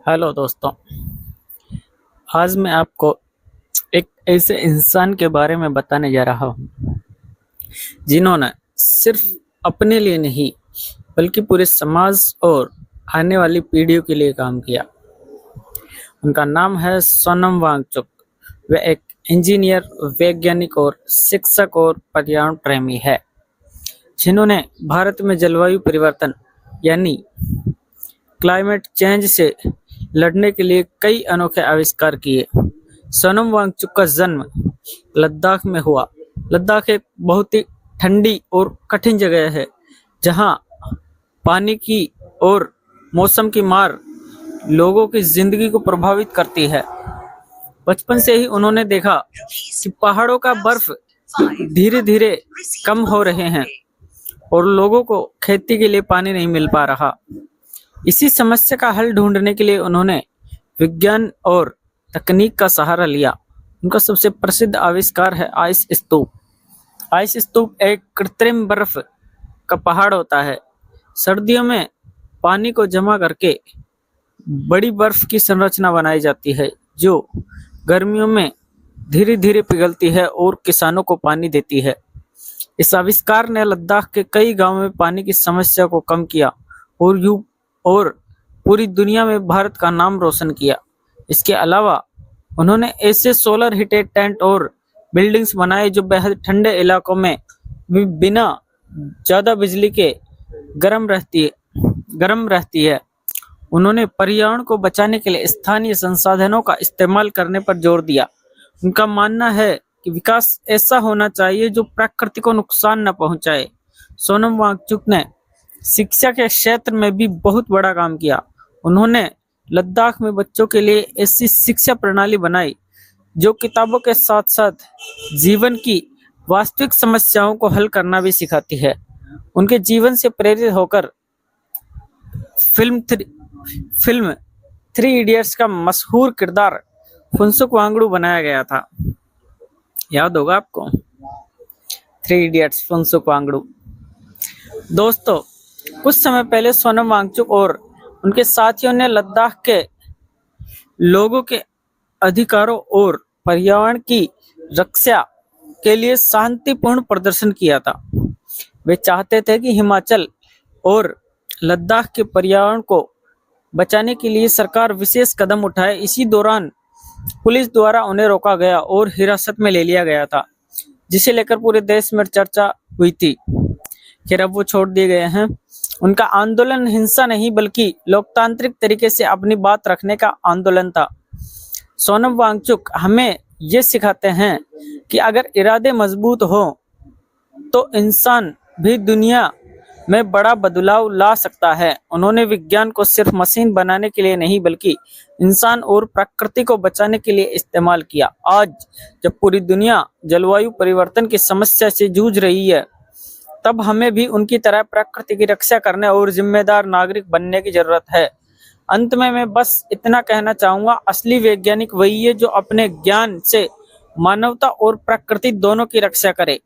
Hello दोस्तों। आज मैं आपको एक ऐसे इंसान के बारे में बताने जा रहा हूँ जिन्होंने सिर्फ अपने लिए नहीं बल्कि पूरे समाज और आने वाली पीढ़ियों के लिए काम किया। उनका नाम है सोनम वांगचुक। वे एक इंजीनियर, वैज्ञानिक और शिक्षक और पर्यावरण प्रेमी है जिन्होंने भारत में जलवायु परिवर्तन यानी क्लाइमेट चेंज से लड़ने के लिए कई अनोखे आविष्कार किए। सोनम वांगचुक का जन्म लद्दाख में हुआ। लद्दाख एक बहुत ही ठंडी और कठिन जगह है जहां पानी की और मौसम की मार लोगों की जिंदगी को प्रभावित करती है। बचपन से ही उन्होंने देखा कि पहाड़ों का बर्फ धीरे धीरे कम हो रहे हैं और लोगों को खेती के लिए पानी नहीं मिल पा रहा। इसी समस्या का हल ढूंढने के लिए उन्होंने विज्ञान और तकनीक का सहारा लिया। उनका सबसे प्रसिद्ध आविष्कार है आइस स्तूप। आइस स्तूप एक कृत्रिम बर्फ का पहाड़ होता है। सर्दियों में पानी को जमा करके बड़ी बर्फ की संरचना बनाई जाती है जो गर्मियों में धीरे धीरे पिघलती है और किसानों को पानी देती है। इस आविष्कार ने लद्दाख के कई गांवों में पानी की समस्या को कम किया और पूरी दुनिया में भारत का नाम रोशन किया। इसके अलावा उन्होंने ऐसे सोलर हीटेड टेंट और बिल्डिंग्स बनाए जो बेहद ठंडे इलाकों में भी बिना ज़्यादा बिजली के गर्म रहती है। उन्होंने पर्यावरण को बचाने के लिए स्थानीय संसाधनों का इस्तेमाल करने पर जोर दिया। उनका मानना है कि विकास ऐसा होना चाहिए जो प्रकृति को नुकसान न पहुंचाए। सोनम वांगचुक ने शिक्षा के क्षेत्र में भी बहुत बड़ा काम किया। उन्होंने लद्दाख में बच्चों के लिए ऐसी शिक्षा प्रणाली बनाई जो किताबों के साथ साथ जीवन की वास्तविक समस्याओं को हल करना भी सिखाती है। उनके जीवन से प्रेरित होकर फिल्म थ्री इडियट्स का मशहूर किरदार फुनसुक वांगडू बनाया गया था। याद होगा आपको थ्री इडियट्स, फुनसुक वांगडू। दोस्तों, कुछ समय पहले सोनम वांगचुक और उनके साथियों ने लद्दाख के लोगों के अधिकारों और पर्यावरण की रक्षा के लिए शांतिपूर्ण प्रदर्शन किया था। वे चाहते थे कि हिमाचल और लद्दाख के पर्यावरण को बचाने के लिए सरकार विशेष कदम उठाए। इसी दौरान पुलिस द्वारा उन्हें रोका गया और हिरासत में ले लिया गया था, जिसे लेकर पूरे देश में चर्चा हुई थी। खैर, अब वो छोड़ दिए गए हैं। उनका आंदोलन हिंसा नहीं बल्कि लोकतांत्रिक तरीके से अपनी बात रखने का आंदोलन था। सोनम वांगचुक हमें ये सिखाते हैं कि अगर इरादे मजबूत हो तो इंसान भी दुनिया में बड़ा बदलाव ला सकता है। उन्होंने विज्ञान को सिर्फ मशीन बनाने के लिए नहीं बल्कि इंसान और प्रकृति को बचाने के लिए इस्तेमाल किया। आज जब पूरी दुनिया जलवायु परिवर्तन की समस्या से जूझ रही है, तब हमें भी उनकी तरह प्रकृति की रक्षा करने और जिम्मेदार नागरिक बनने की जरूरत है। अंत में मैं बस इतना कहना चाहूंगा, असली वैज्ञानिक वही है जो अपने ज्ञान से मानवता और प्रकृति दोनों की रक्षा करे।